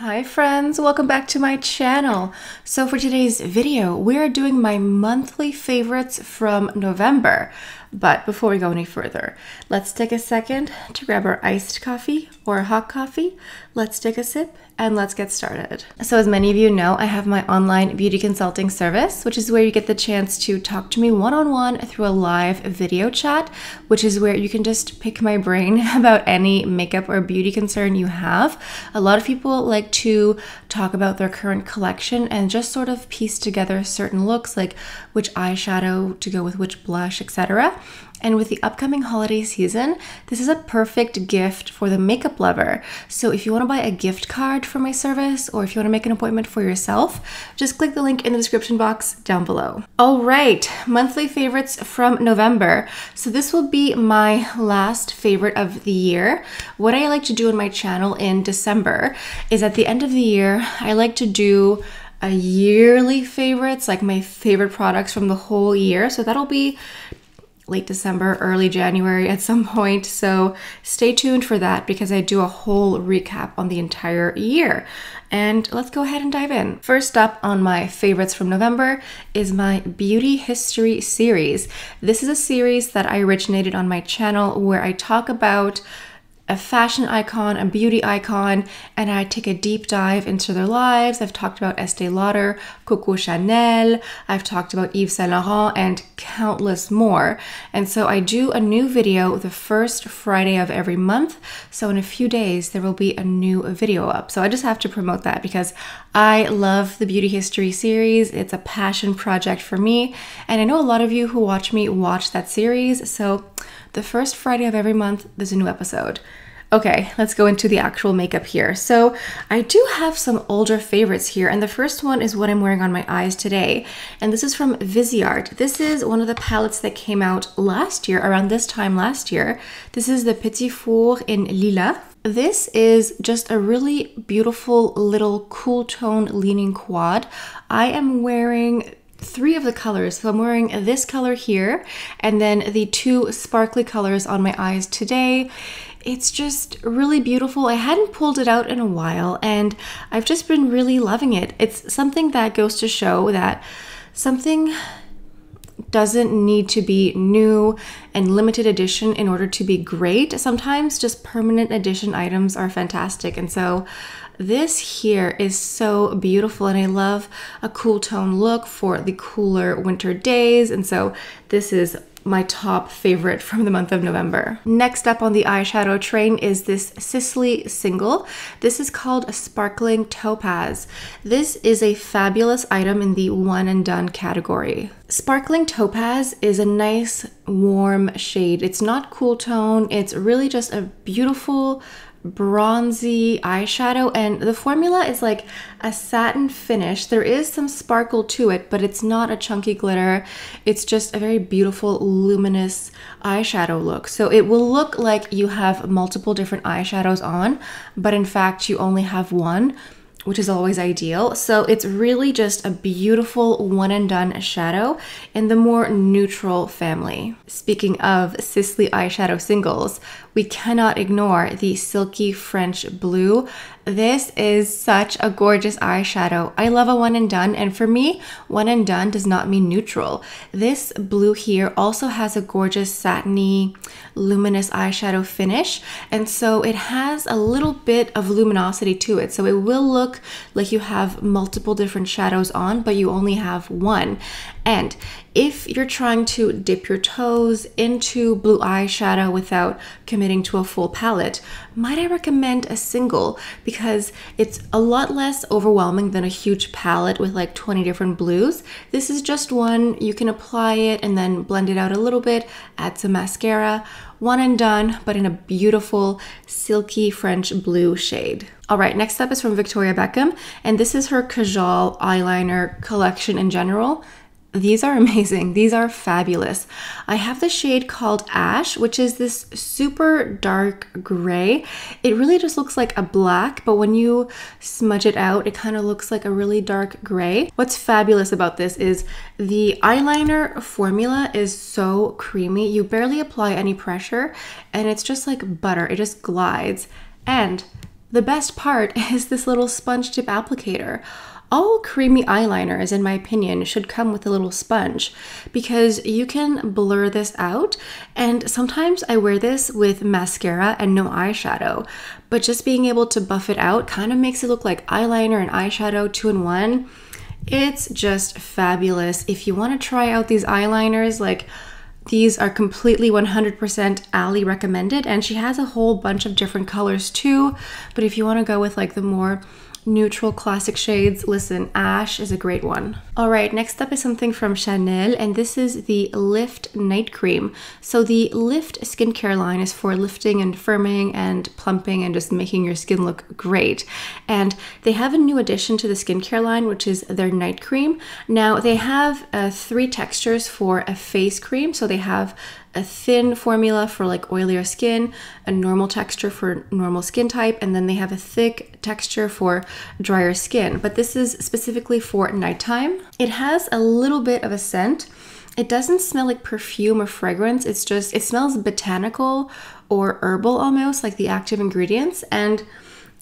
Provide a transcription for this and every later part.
Hi friends, welcome back to my channel. So for today's video, we're doing my monthly favorites from November. But before we go any further, let's take a second to grab our iced coffee or hot coffee. Let's take a sip and let's get started. So as many of you know, I have my online beauty consulting service, which is where you get the chance to talk to me one-on-one through a live video chat, which is where you can just pick my brain about any makeup or beauty concern you have. A lot of people like to talk about their current collection and just sort of piece together certain looks, like which eyeshadow to go with which blush, etc. And with the upcoming holiday season, this is a perfect gift for the makeup lover. So if you want to buy a gift card for my service, or if you want to make an appointment for yourself, just click the link in the description box down below. All right, monthly favorites from November. So this will be my last favorite of the year. What I like to do on my channel in December is at the end of the year, I like to do a yearly favorites, like my favorite products from the whole year. So that'll be late December, early January at some point. So stay tuned for that because I do a whole recap on the entire year. And let's go ahead and dive in. First up on my favorites from November is my Beauty History series. This is a series that I originated on my channel where I talk about a fashion icon, a beauty icon, and I take a deep dive into their lives. I've talked about Estee Lauder, Coco Chanel, I've talked about Yves Saint Laurent, and countless more. And so I do a new video the first Friday of every month. So in a few days, there will be a new video up. So I just have to promote that because I love the Beauty History series. It's a passion project for me. And I know a lot of you who watch me watch that series. So the first Friday of every month, there's a new episode. Okay, let's go into the actual makeup here. So I do have some older favorites here, and the first one is what I'm wearing on my eyes today. And this is from Viseart. This is one of the palettes that came out last year, around this time last year. This is the Petits in Lilas. This is just a really beautiful little cool tone leaning quad. I am wearing three of the colors. So I'm wearing this color here and then the two sparkly colors on my eyes today. It's just really beautiful. I hadn't pulled it out in a while and I've just been really loving it. It's something that goes to show that something doesn't need to be new and limited edition in order to be great. Sometimes just permanent edition items are fantastic. And so this here is so beautiful and I love a cool tone look for the cooler winter days. And so this is my top favorite from the month of November. Next up on the eyeshadow train is this Sisley single. This is called a Sparkling Topaz. This is a fabulous item in the one and done category. Sparkling Topaz is a nice warm shade. It's not cool tone. It's really just a beautiful bronzy eyeshadow, and the formula is like a satin finish. There is some sparkle to it, but it's not a chunky glitter. It's just a very beautiful luminous eyeshadow look. So it will look like you have multiple different eyeshadows on, but in fact you only have one, which is always ideal. So it's really just a beautiful one and done shadow in the more neutral family. Speaking of Sisley eyeshadow singles, we cannot ignore the Silky French Blue. This is such a gorgeous eyeshadow. I love a one and done, and for me, one and done does not mean neutral. This blue here also has a gorgeous satiny, luminous eyeshadow finish, and so it has a little bit of luminosity to it. So it will look like you have multiple different shadows on, but you only have one. And if you're trying to dip your toes into blue eyeshadow without committing to a full palette, might I recommend a single because it's a lot less overwhelming than a huge palette with like 20 different blues. This is just one. You can apply it and then blend it out a little bit, add some mascara, one and done, but in a beautiful silky French blue shade. All right, next up is from Victoria Beckham, and this is her Cajole Eyeliner collection in general. These are amazing. These are fabulous. I have the shade called Ash, which is this super dark gray. It really just looks like a black, but when you smudge it out, it kind of looks like a really dark gray. What's fabulous about this is the eyeliner formula is so creamy. You barely apply any pressure, and it's just like butter. It just glides. And The best part is this little sponge tip applicator. All creamy eyeliners, in my opinion, should come with a little sponge because you can blur this out. And sometimes I wear this with mascara and no eyeshadow, but just being able to buff it out kind of makes it look like eyeliner and eyeshadow 2-in-1. It's just fabulous. If you want to try out these eyeliners, like, these are completely 100% Ali recommended, and she has a whole bunch of different colors too. But if you want to go with like the more neutral classic shades, listen, Ash is a great one. All right, next up is something from Chanel, and this is the Lift Night Cream. So the Lift skincare line is for lifting and firming and plumping and just making your skin look great. And they have a new addition to the skincare line, which is their night cream. Now they have 3 textures for a face cream. So they have a thin formula for like oilier skin, a normal texture for normal skin type, and then they have a thick texture for drier skin. But this is specifically for nighttime. It has a little bit of a scent. It doesn't smell like perfume or fragrance. It's just, it smells botanical or herbal almost, like the active ingredients. And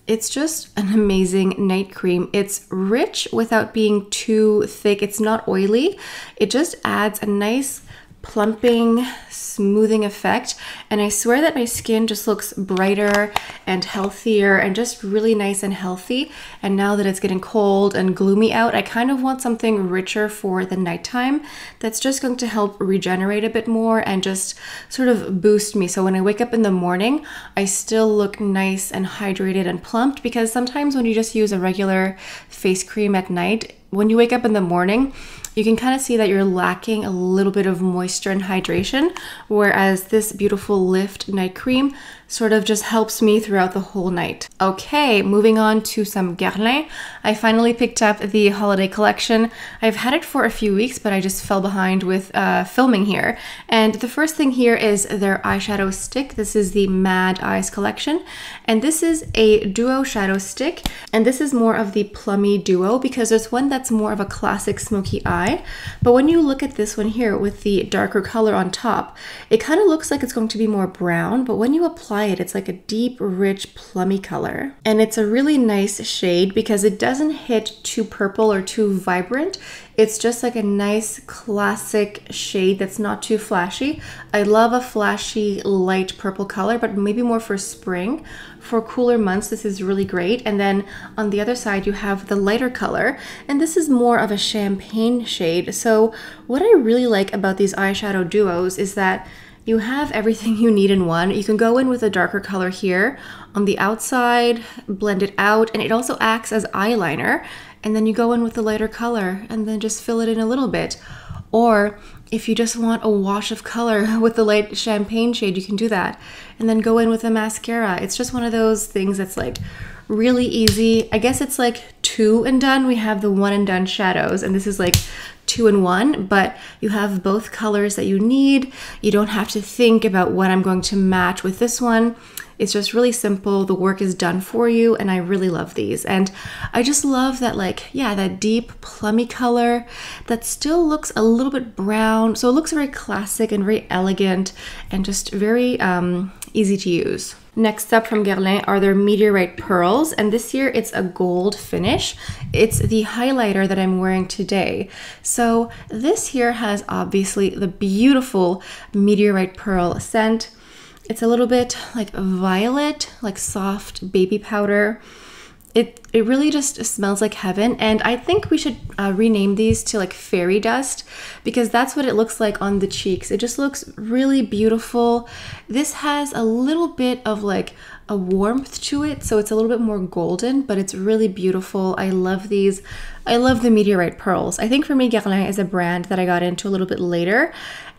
it's just an amazing night cream. It's rich without being too thick. It's not oily. It just adds a nice plumping, smoothing effect, and I swear that my skin just looks brighter and healthier and just really nice and healthy. And now that it's getting cold and gloomy out, I kind of want something richer for the nighttime that's just going to help regenerate a bit more and just sort of boost me. So when I wake up in the morning, I still look nice and hydrated and plumped, because sometimes when you just use a regular face cream at night, when you wake up in the morning, you can kind of see that you're lacking a little bit of moisture and hydration, whereas this beautiful Lift night cream sort of just helps me throughout the whole night. Okay, moving on to some Guerlain. I finally picked up the holiday collection. I've had it for a few weeks, but I just fell behind with filming here. And the first thing here is their eyeshadow stick. This is the Mad Eyes collection. And this is a duo shadow stick. And this is more of the plummy duo because there's one that's more of a classic smoky eye. But when you look at this one here with the darker color on top, it kind of looks like it's going to be more brown, but when you apply it, it's like a deep, rich, plummy color. And it's a really nice shade because it doesn't hit too purple or too vibrant. It's just like a nice classic shade that's not too flashy. I love a flashy light purple color, but maybe more for spring. For cooler months, this is really great. And then on the other side, you have the lighter color, and this is more of a champagne shade. So what I really like about these eyeshadow duos is that you have everything you need in one. You can go in with a darker color here on the outside, blend it out, and it also acts as eyeliner. And then you go in with the lighter color and then just fill it in a little bit. Or if you just want a wash of color with the light champagne shade, you can do that. And then go in with a mascara. It's just one of those things that's like really easy. I guess it's like 2 and done. We have the 1 and done shadows, and this is like 2 in 1, but you have both colors that you need. You don't have to think about what I'm going to match with this one. It's just really simple. The work is done for you, and I really love these. And I just love that, like, yeah, that deep plummy color that still looks a little bit brown. So it looks very classic and very elegant and just very easy to use. Next up from Guerlain are their Meteorite Pearls, and this year it's a gold finish. It's the highlighter that I'm wearing today. So this here has obviously the beautiful Meteorite Pearl scent. It's a little bit like violet, like soft baby powder. It really just smells like heaven, and I think we should rename these to like fairy dust, because that's what it looks like on the cheeks. It just looks really beautiful. This has a little bit of like a warmth to it, so it's a little bit more golden, but it's really beautiful. I love these. I love the Meteorite Pearls. I think for me, Guerlain is a brand that I got into a little bit later,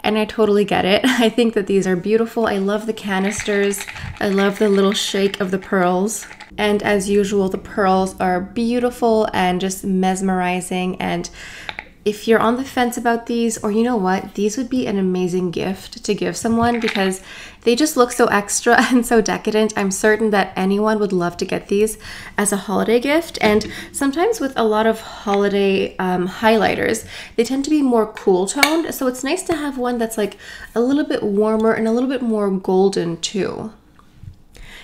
and I totally get it. I think that these are beautiful. I love the canisters. I love the little shake of the pearls. And as usual, the pearls are beautiful and just mesmerizing. And if you're on the fence about these, or you know what, these would be an amazing gift to give someone because they just look so extra and so decadent. I'm certain that anyone would love to get these as a holiday gift. And sometimes with a lot of holiday highlighters, they tend to be more cool toned. So it's nice to have one that's like a little bit warmer and a little bit more golden too.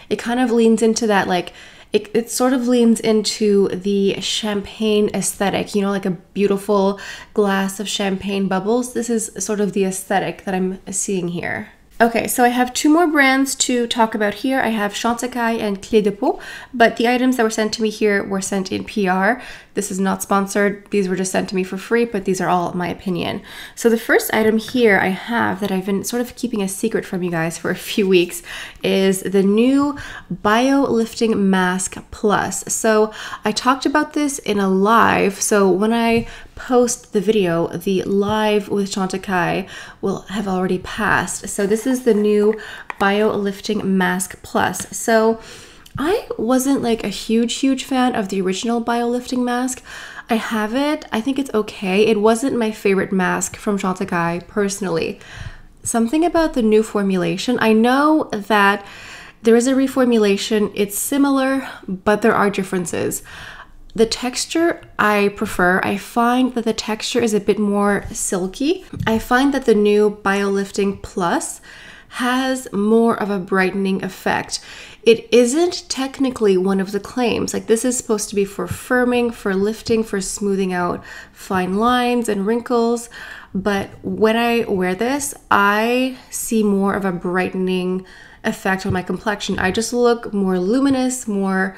It kind of leans into that like it sort of leans into the champagne aesthetic, you know, like a beautiful glass of champagne bubbles. This is sort of the aesthetic that I'm seeing here. Okay, so I have two more brands to talk about here. I have Chantecaille and Clé de Peau, but the items that were sent to me here were sent in PR. This is not sponsored. These were just sent to me for free, but these are all my opinion. So the first item here I have that I've been sort of keeping a secret from you guys for a few weeks is the new Bio Lifting Mask Plus. So I talked about this in a live. So when I post the video, the live with Chantecaille will have already passed. So this is the new Bio Lifting Mask Plus. So I wasn't like a huge fan of the original Bio Lifting mask. I have it. I think it's okay. It wasn't my favorite mask from Chantecaille personally. Something about the new formulation. I know that there is a reformulation. It's similar, but there are differences. The texture I prefer. I find that the texture is a bit more silky. I find that the new Bio Lifting Plus has more of a brightening effect. It isn't technically one of the claims. Like, this is supposed to be for firming, for lifting, for smoothing out fine lines and wrinkles. But when I wear this, I see more of a brightening effect on my complexion. I just look more luminous, more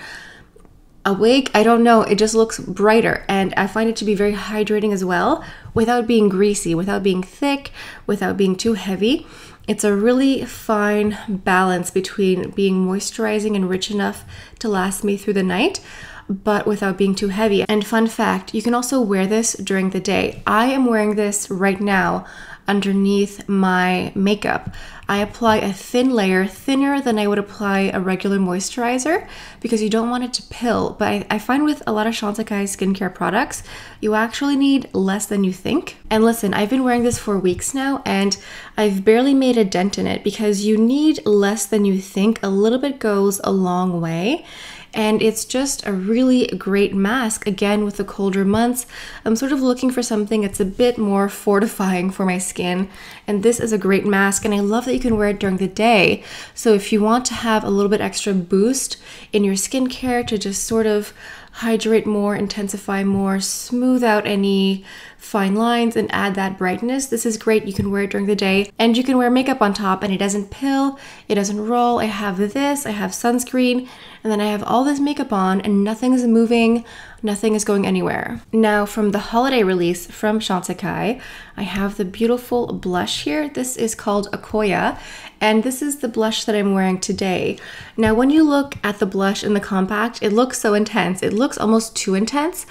awake. I don't know. It just looks brighter. And I find it to be very hydrating as well, without being greasy, without being thick, without being too heavy. It's a really fine balance between being moisturizing and rich enough to last me through the night, but without being too heavy. And fun fact, you can also wear this during the day. I am wearing this right now underneath my makeup. I apply a thin layer, thinner than I would apply a regular moisturizer, because you don't want it to pill. But I find with a lot of Chantecaille skincare products, you actually need less than you think. And listen, I've been wearing this for weeks now, and I've barely made a dent in it, because you need less than you think. A little bit goes a long way. And it's just a really great mask. Again, with the colder months, I'm sort of looking for something that's a bit more fortifying for my skin. And this is a great mask, and I love that you can wear it during the day. So if you want to have a little bit extra boost in your skincare to just sort of hydrate more, intensify more, smooth out any fine lines and add that brightness, this is great. You can wear it during the day, and you can wear makeup on top, and it doesn't pill, it doesn't roll. I have this, I have sunscreen, and then I have all this makeup on, and nothing is moving, nothing is going anywhere. Now, from the holiday release from Chantecaille, I have the beautiful blush here. This is called Akoya, and this is the blush that I'm wearing today. Now, when you look at the blush in the compact, it looks so intense. It looks almost too intense,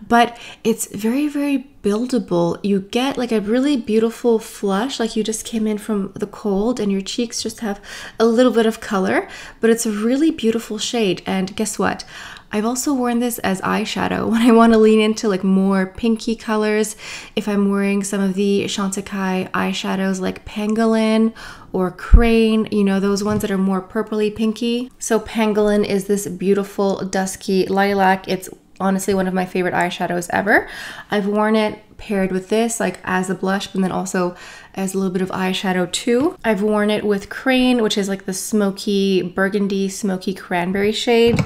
but it's very buildable. You get like a really beautiful flush, like you just came in from the cold and your cheeks just have a little bit of color, but it's a really beautiful shade. And guess what? I've also worn this as eyeshadow when I want to lean into like more pinky colors. If I'm wearing some of the Chantecaille eyeshadows like Pangolin or Crane, you know, those ones that are more purpley pinky. So Pangolin is this beautiful dusky lilac. It's honestly one of my favorite eyeshadows ever. I've worn it paired with this, like as a blush, but then also as a little bit of eyeshadow too. I've worn it with Crane, which is like the smoky burgundy, smoky cranberry shade.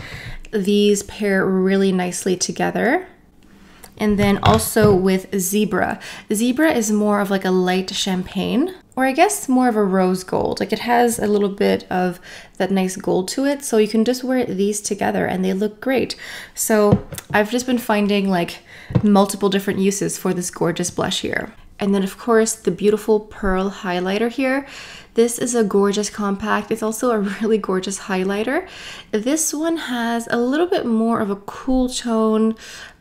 These pair really nicely together. And then also with Zebra. Zebra is more of like a light champagne, or I guess more of a rose gold. Like it has a little bit of that nice gold to it. So you can just wear these together and they look great. So I've just been finding like multiple different uses for this gorgeous blush here. And then of course the beautiful Pearl highlighter here. This is a gorgeous compact. It's also a really gorgeous highlighter. This one has a little bit more of a cool tone,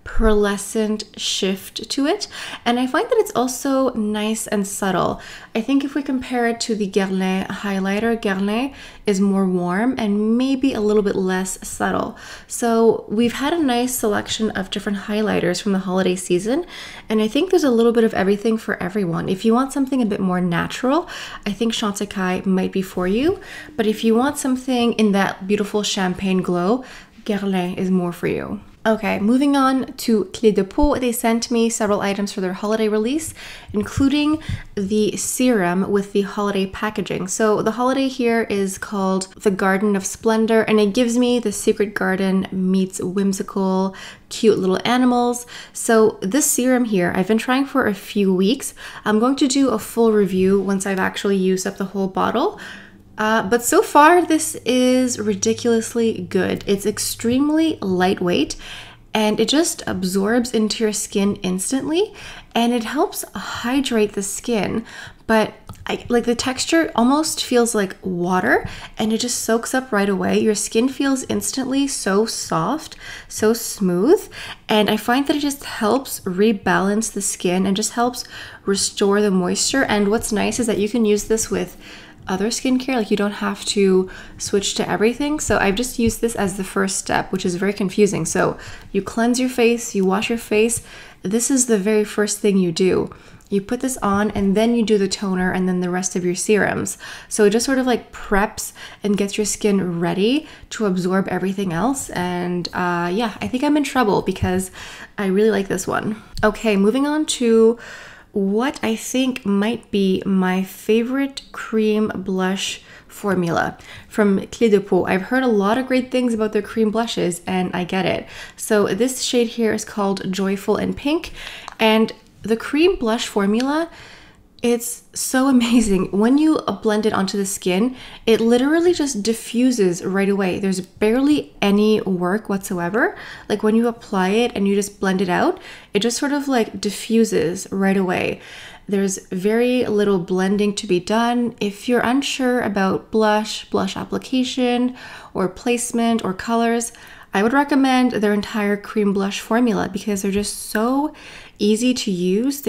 pearlescent shift to it, and I find that it's also nice and subtle. I think if we compare it to the Guerlain highlighter, Guerlain is more warm and maybe a little bit less subtle. So we've had a nice selection of different highlighters from the holiday season, and I think there's a little bit of everything for everyone. If you want something a bit more natural, I think Chantecaille might be for you, but if you want something in that beautiful champagne glow, Guerlain is more for you. Okay, moving on to Clé de Peau. They sent me several items for their holiday release, including the serum with the holiday packaging. So the holiday here is called the Garden of Splendor, and it gives me the secret garden meets whimsical, cute little animals. So this serum here, I've been trying for a few weeks. I'm going to do a full review once I've actually used up the whole bottle. But so far, this is ridiculously good. It's extremely lightweight and it just absorbs into your skin instantly, and it helps hydrate the skin. But like the texture almost feels like water, and it just soaks up right away. Your skin feels instantly so soft, so smooth, and I find that it just helps rebalance the skin and just helps restore the moisture. And what's nice is that you can use this with other skincare, like you don't have to switch to everything. So I've just used this as the first step, which is very confusing. So you cleanse your face, you wash your face. This is the very first thing you do. You put this on and then you do the toner and then the rest of your serums. So it just sort of like preps and gets your skin ready to absorb everything else. And yeah, I think I'm in trouble because I really like this one. Okay, moving on to what I think might be my favorite cream blush formula from Clé de Peau. I've heard a lot of great things about their cream blushes, and I get it. So this shade here is called Joyful and Pink, and the cream blush formula, it's so amazing. When you blend it onto the skin, it literally just diffuses right away. There's barely any work whatsoever. Like when you apply it and you just blend it out, it just sort of like diffuses right away. There's very little blending to be done. If you're unsure about blush application or placement or colors, I would recommend their entire cream blush formula because they're just so easy to use.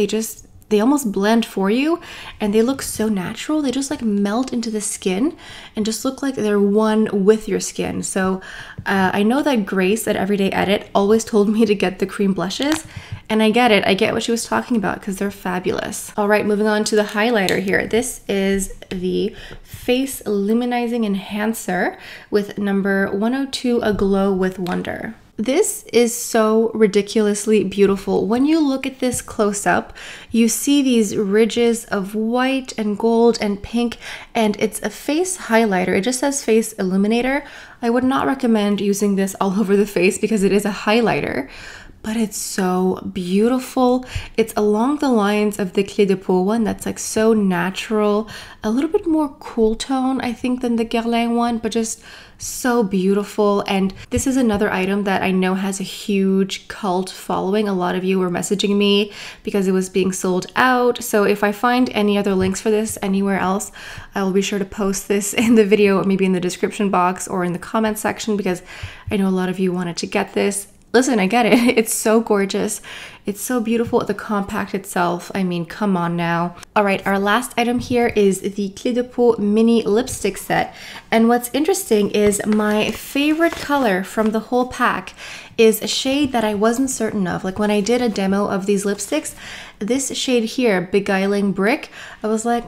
They almost blend for you and they look so natural. They just like melt into the skin and just look like they're one with your skin. So I know that Grace at Everyday Edit always told me to get the cream blushes, and I get it. I get what she was talking about because they're fabulous. All right, moving on to the highlighter here. This is the Face Luminizing Enhancer with number 102, Aglow with Wonder. This is so ridiculously beautiful. When you look at this close up, you see these ridges of white and gold and pink, and it's a face highlighter. It just says face illuminator. I would not recommend using this all over the face because it is a highlighter, but it's so beautiful. It's along the lines of the Clé de Peau one that's like so natural, a little bit more cool tone, I think, than the Guerlain one, but just so beautiful. And this is another item that I know has a huge cult following. A lot of you were messaging me because it was being sold out. So if I find any other links for this anywhere else, I will be sure to post this in the video or maybe in the description box or in the comment section because I know a lot of you wanted to get this. Listen, I get it. It's so gorgeous. It's so beautiful. The compact itself, I mean, come on now. All right, our last item here is the Clé de Peau mini lipstick set. And what's interesting is my favorite color from the whole pack is a shade that I wasn't certain of. Like when I did a demo of these lipsticks, this shade here, Beguiling Brick, I was like,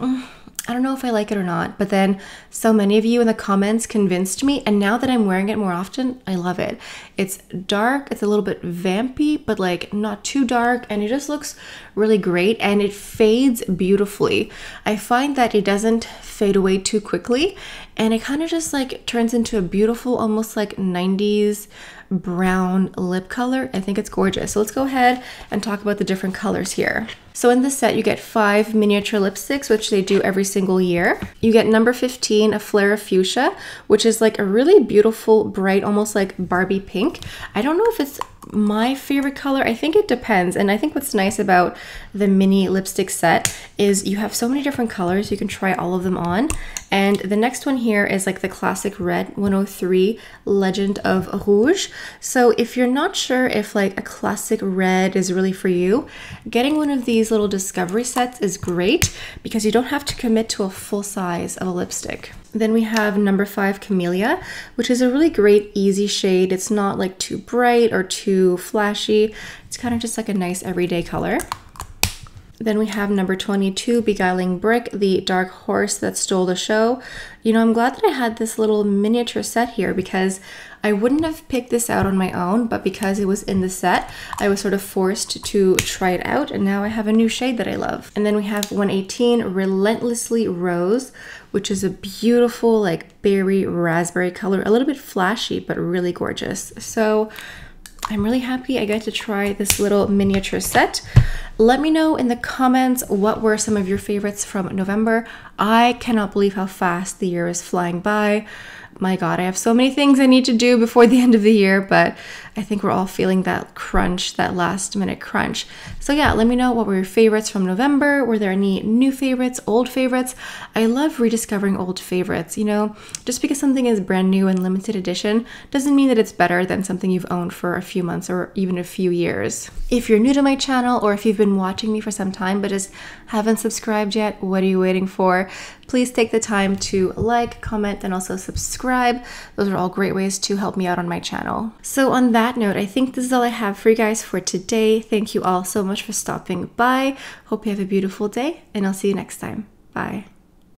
I don't know if I like it or not, but then so many of you in the comments convinced me, and now that I'm wearing it more often, I love it. It's dark, it's a little bit vampy, but like not too dark, and it just looks really great, and it fades beautifully. I find that it doesn't fade away too quickly, and it kind of just like turns into a beautiful, almost like 90s brown lip color. I think it's gorgeous. So let's go ahead and talk about the different colors here. So in this set, you get 5 miniature lipsticks, which they do every single year. You get number 15, a Flare of Fuchsia, which is like a really beautiful, bright, almost like Barbie pink. I don't know if it's my favorite color. I think it depends. And I think what's nice about the mini lipstick set is you have so many different colors. You can try all of them on. And the next one here is like the classic red 103 Legend of Rouge. So if you're not sure if like a classic red is really for you, getting one of these little discovery sets is great because you don't have to commit to a full size of a lipstick. Then we have number 5 Camellia, which is a really great easy shade. It's not like too bright or too flashy. It's kind of just like a nice everyday color. Then we have number 22, Beguiling Brick, the dark horse that stole the show. You know, I'm glad that I had this little miniature set here because I wouldn't have picked this out on my own, but because it was in the set, I was sort of forced to try it out, and now I have a new shade that I love. And then we have 118, Relentlessly Rose, which is a beautiful like berry raspberry color, a little bit flashy, but really gorgeous. So I'm really happy I got to try this little miniature set. Let me know in the comments what were some of your favorites from November. I cannot believe how fast the year is flying by. My God, I have so many things I need to do before the end of the year, but I think we're all feeling that crunch, that last minute crunch. So yeah, let me know what were your favorites from November. Were there any new favorites, old favorites? I love rediscovering old favorites. You know, just because something is brand new and limited edition doesn't mean that it's better than something you've owned for a few months or even a few years. If you're new to my channel or if you've been watching me for some time but just haven't subscribed yet, what are you waiting for? Please take the time to like, comment, and also subscribe. Those are all great ways to help me out on my channel. So on that note, I think this is all I have for you guys for today. Thank you all so much for stopping by. Hope you have a beautiful day, and I'll see you next time. Bye.